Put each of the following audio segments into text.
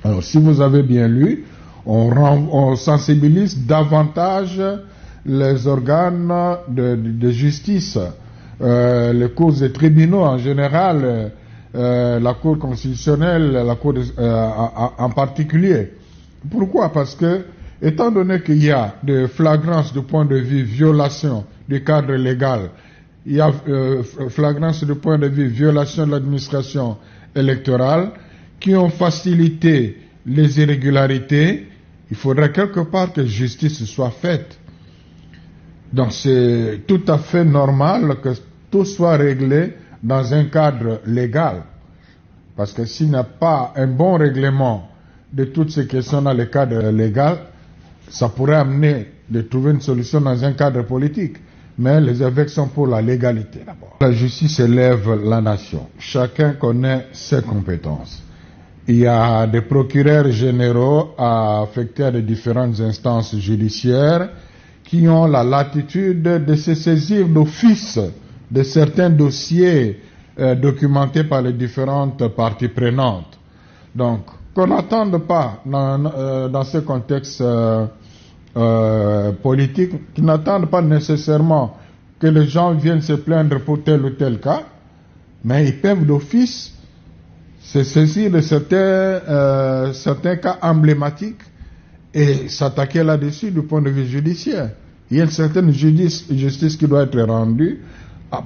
Alors, si vous avez bien lu, on sensibilise davantage les organes de justice, les cours et tribunaux en général, la Cour constitutionnelle, la Cour en particulier. Pourquoi? Parce que, étant donné qu'il y a des flagrances du point de vue violation du cadre légal, il y a flagrance du point de vue violation de l'administration électorale qui ont facilité les irrégularités, il faudrait quelque part que justice soit faite. Donc c'est tout à fait normal que tout soit réglé dans un cadre légal. Parce que s'il n'y a pas un bon règlement de toutes ces questions dans le cadre légal, ça pourrait amener de trouver une solution dans un cadre politique. Mais les évêques sont pour la légalité d'abord. La justice élève la nation. Chacun connaît ses compétences. Il y a des procureurs généraux affectés à de différentes instances judiciaires qui ont la latitude de se saisir d'office de certains dossiers documentés par les différentes parties prenantes. Donc, qu'on n'attende pas dans ce contexte politiques qui n'attendent pas nécessairement que les gens viennent se plaindre pour tel ou tel cas, mais ils peuvent d'office se saisir de certains cas emblématiques et s'attaquer là-dessus du point de vue judiciaire. Il y a une certaine justice qui doit être rendue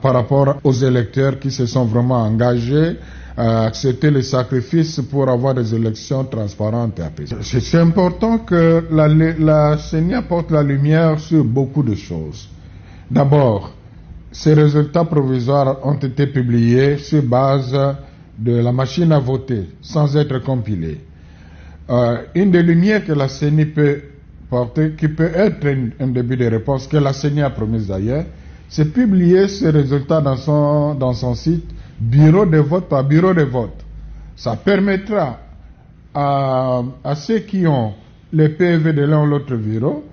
par rapport aux électeurs qui se sont vraiment engagés à accepter les sacrifices pour avoir des élections transparentes et apaisées. C'est important que la CENI apporte la lumière sur beaucoup de choses. D'abord, ces résultats provisoires ont été publiés sur base de la machine à voter, sans être compilés. Une des lumières que la CENI peut porter, qui peut être un début de réponse, que la CENI a promise d'ailleurs, c'est publier ces résultats dans son site, bureau de vote par bureau de vote. Ça permettra à ceux qui ont les PV de l'un ou l'autre bureau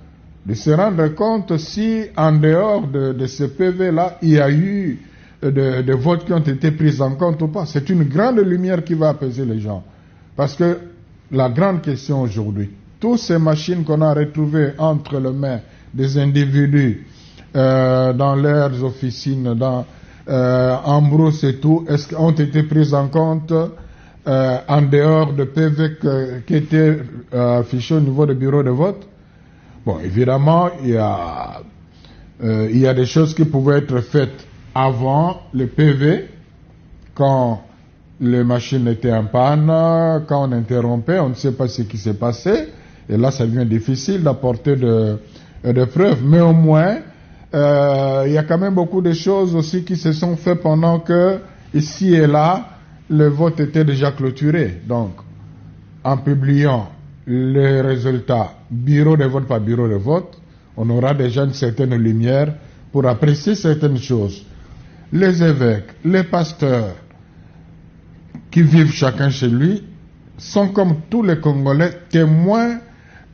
de se rendre compte si en dehors de ce PV-là, il y a eu de votes qui ont été pris en compte ou pas. C'est une grande lumière qui va apaiser les gens. Parce que la grande question aujourd'hui, toutes ces machines qu'on a retrouvées entre les mains des individus dans leurs officines, en brousse et tout, est-ce qu'ont été prises en compte en dehors de PV qui étaient affichés au niveau des bureaux de vote? Bon, évidemment, il y a des choses qui pouvaient être faites avant le PV, quand les machines étaient en panne, quand on interrompait, on ne sait pas ce qui s'est passé, et là ça devient difficile d'apporter de preuves, mais au moins, il y a quand même beaucoup de choses aussi qui se sont faites pendant que, ici et là, le vote était déjà clôturé. Donc, en publiant les résultats bureau de vote par bureau de vote, on aura déjà une certaine lumière pour apprécier certaines choses. Les évêques, les pasteurs, qui vivent chacun chez lui, sont comme tous les Congolais témoins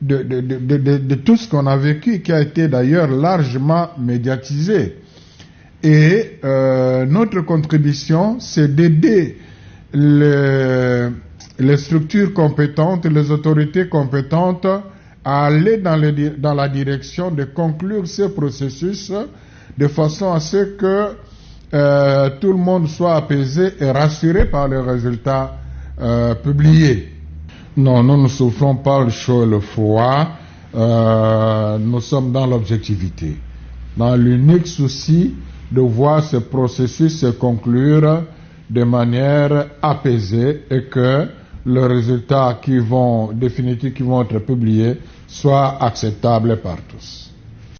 de tout ce qu'on a vécu, qui a été d'ailleurs largement médiatisé. Et notre contribution, c'est d'aider les structures compétentes, les autorités compétentes à aller dans la direction de conclure ce processus de façon à ce que tout le monde soit apaisé et rassuré par les résultats publiés. Non, nous ne souffrons pas le chaud et le froid, nous sommes dans l'objectivité, dans l'unique souci de voir ce processus se conclure de manière apaisée et que les résultats définitifs qui vont être publiés soient acceptables par tous.